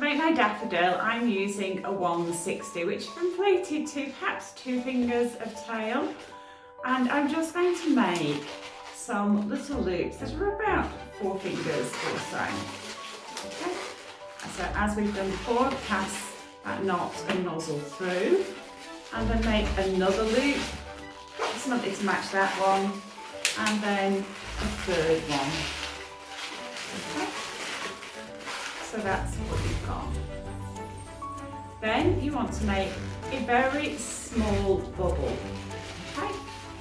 make my daffodil, I'm using a 160, which I've inflated to perhaps 2 fingers of tail. And I'm just going to make some little loops that are about 4 fingers or so. Okay. So as we've done before, pass that knot and nozzle through, and then make another loop, approximately to match that one, and then a third one. Okay. So that's what you've got. Then you want to make a very small bubble. Okay.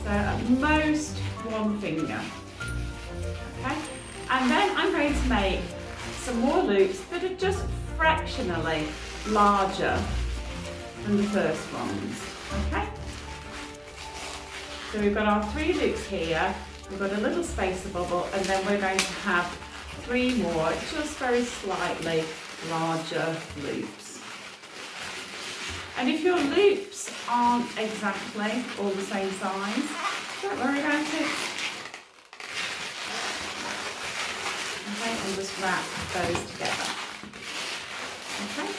So at most 1 finger. Okay. And then I'm going to make some more loops that are just fractionally larger than the first ones. Okay. So we've got our 3 loops here. We've got a little spacer bubble, and then we're going to have 3 more, just very slightly larger loops. And if your loops aren't exactly all the same size, don't worry about it. Okay, and just wrap those together. Okay,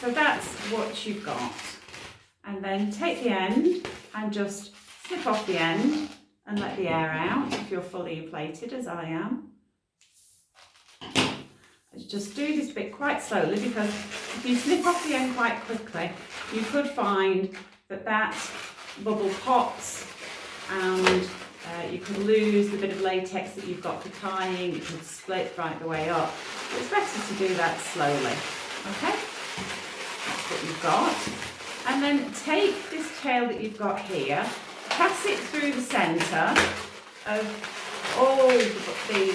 so that's what you've got. And then take the end and just slip off the end and let the air out if you're fully inflated, as I am. Just do this bit quite slowly, because if you snip off the end quite quickly, you could find that that bubble pops, and you could lose the bit of latex that you've got for tying. It could split right the way up. But it's better to do that slowly. Okay, that's what you've got. And then take this tail that you've got here, pass it through the centre of all the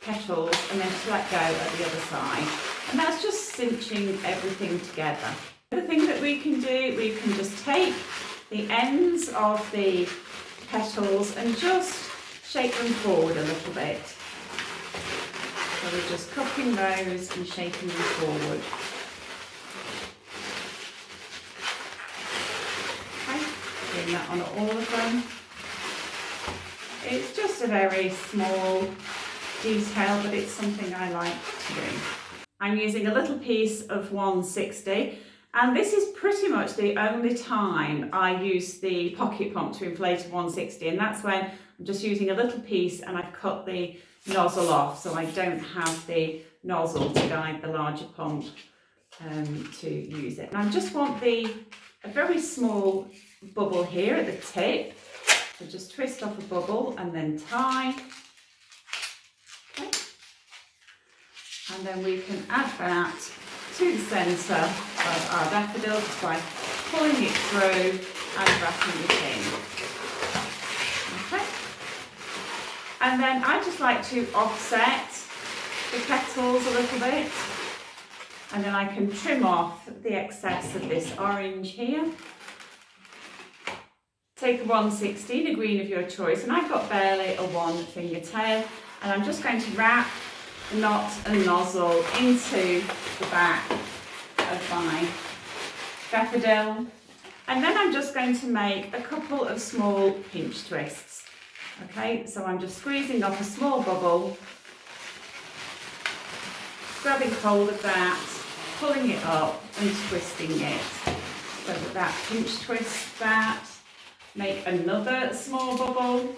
petals, and then just let go at the other side. And that's just cinching everything together. The thing that we can do, we can just take the ends of the petals and just shake them forward a little bit. So we're just cupping those and shaking them forward. Okay, doing that on all of them. It's just a very small detail, but it's something I like to do. I'm using a little piece of 160, and this is pretty much the only time I use the pocket pump to inflate a 160, and that's when I'm just using a little piece and I've cut the nozzle off, so I don't have the nozzle to guide the larger pump to use it. And I just want a very small bubble here at the tip, so just twist off a bubble and then tie. And then we can add that to the centre of our daffodil just by pulling it through and wrapping it in. Okay. And then I just like to offset the petals a little bit. And then I can trim off the excess of this orange here. Take a 160, the green of your choice, and I've got barely a 1 finger tail, and I'm just going to wrap the knot and nozzle into the back of my daffodil, and then I'm just going to make a couple of small pinch twists. Okay, so I'm just squeezing up a small bubble, grabbing hold of that, pulling it up and twisting it so that that pinch twists that. Make another small bubble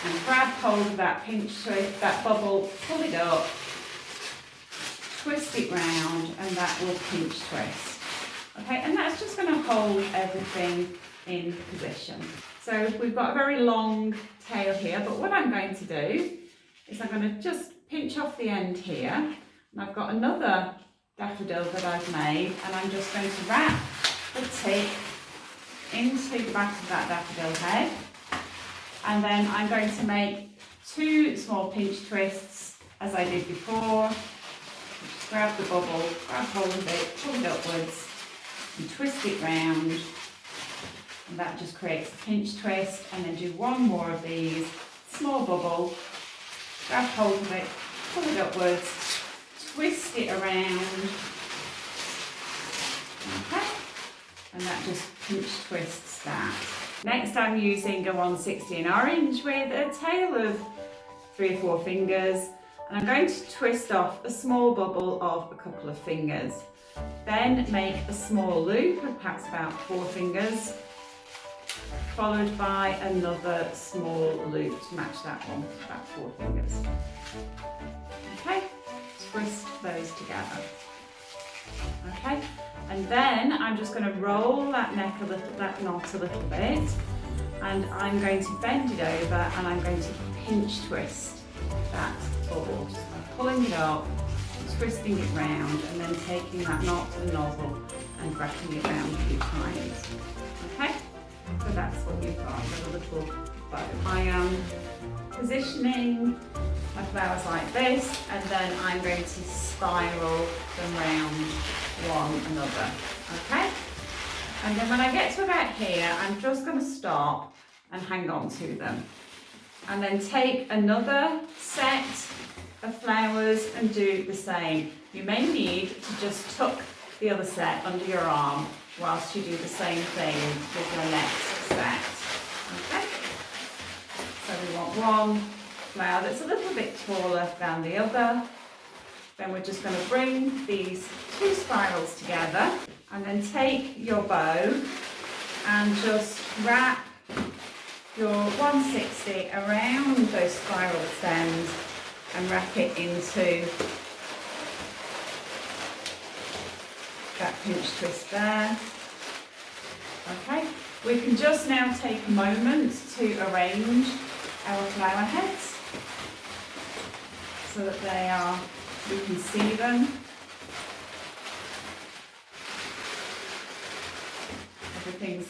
and grab hold of that pinch twist, that bubble, pull it up, twist it round, and that will pinch twist. Okay, and that's just going to hold everything in position. So we've got a very long tail here, but what I'm going to do is I'm going to just pinch off the end here, and I've got another daffodil that I've made, and I'm just going to wrap the tip into the back of that daffodil head, and then I'm going to make 2 small pinch twists as I did before. Just grab the bubble, grab hold of it, pull it upwards and twist it round, and that just creates a pinch twist. And then do 1 more of these, small bubble, grab hold of it, pull it upwards, twist it around, okay, and that just pinch twists that. Next I'm using a 160 in orange with a tail of 3 or 4 fingers, and I'm going to twist off a small bubble of a couple of fingers. Then make a small loop of perhaps about 4 fingers, followed by another small loop to match that one, about 4 fingers. Okay, twist those together. Okay, and then I'm just going to roll that knot a little bit, and I'm going to bend it over and I'm going to pinch twist that bubble, just by pulling it up, twisting it round, and then taking that knot and nozzle and wrapping it round a few times. Okay, so that's what you've got. You've got a little bow. I am positioning my flowers like this, and then I'm going to spiral them round one another. Okay, and then when I get to about here, I'm just going to stop and hang on to them, and then take another set of flowers and do the same. You may need to just tuck the other set under your arm whilst you do the same thing with your next set. Okay, so we want one flower that's a little bit taller than the other. Then we're just going to bring these 2 spirals together, and then take your bow and just wrap your 160 around those spiral stems and wrap it into that pinch twist there. Okay, we can just now take a moment to arrange our flower heads so that we can see them. Everything's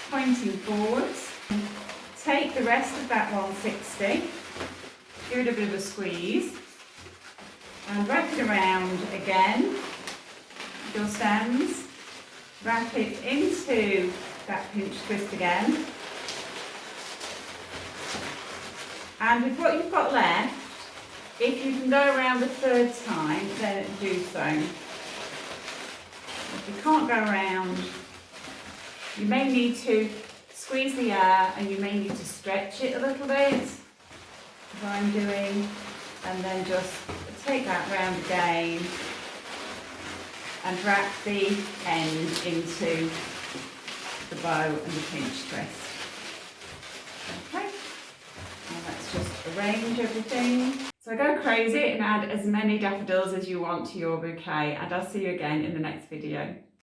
pointing forwards. Take the rest of that 160, give it a bit of a squeeze, and wrap it around again with your stems. Wrap it into that pinch twist again. And with what you've got left, if you can go around the 3rd time, then do so. If you can't go around, you may need to squeeze the air, and you may need to stretch it a little bit, as I'm doing, and then just take that round again and wrap the end into the bow and the pinch twist. Okay, now let's just arrange everything. So go crazy and add as many daffodils as you want to your bouquet, and I'll see you again in the next video.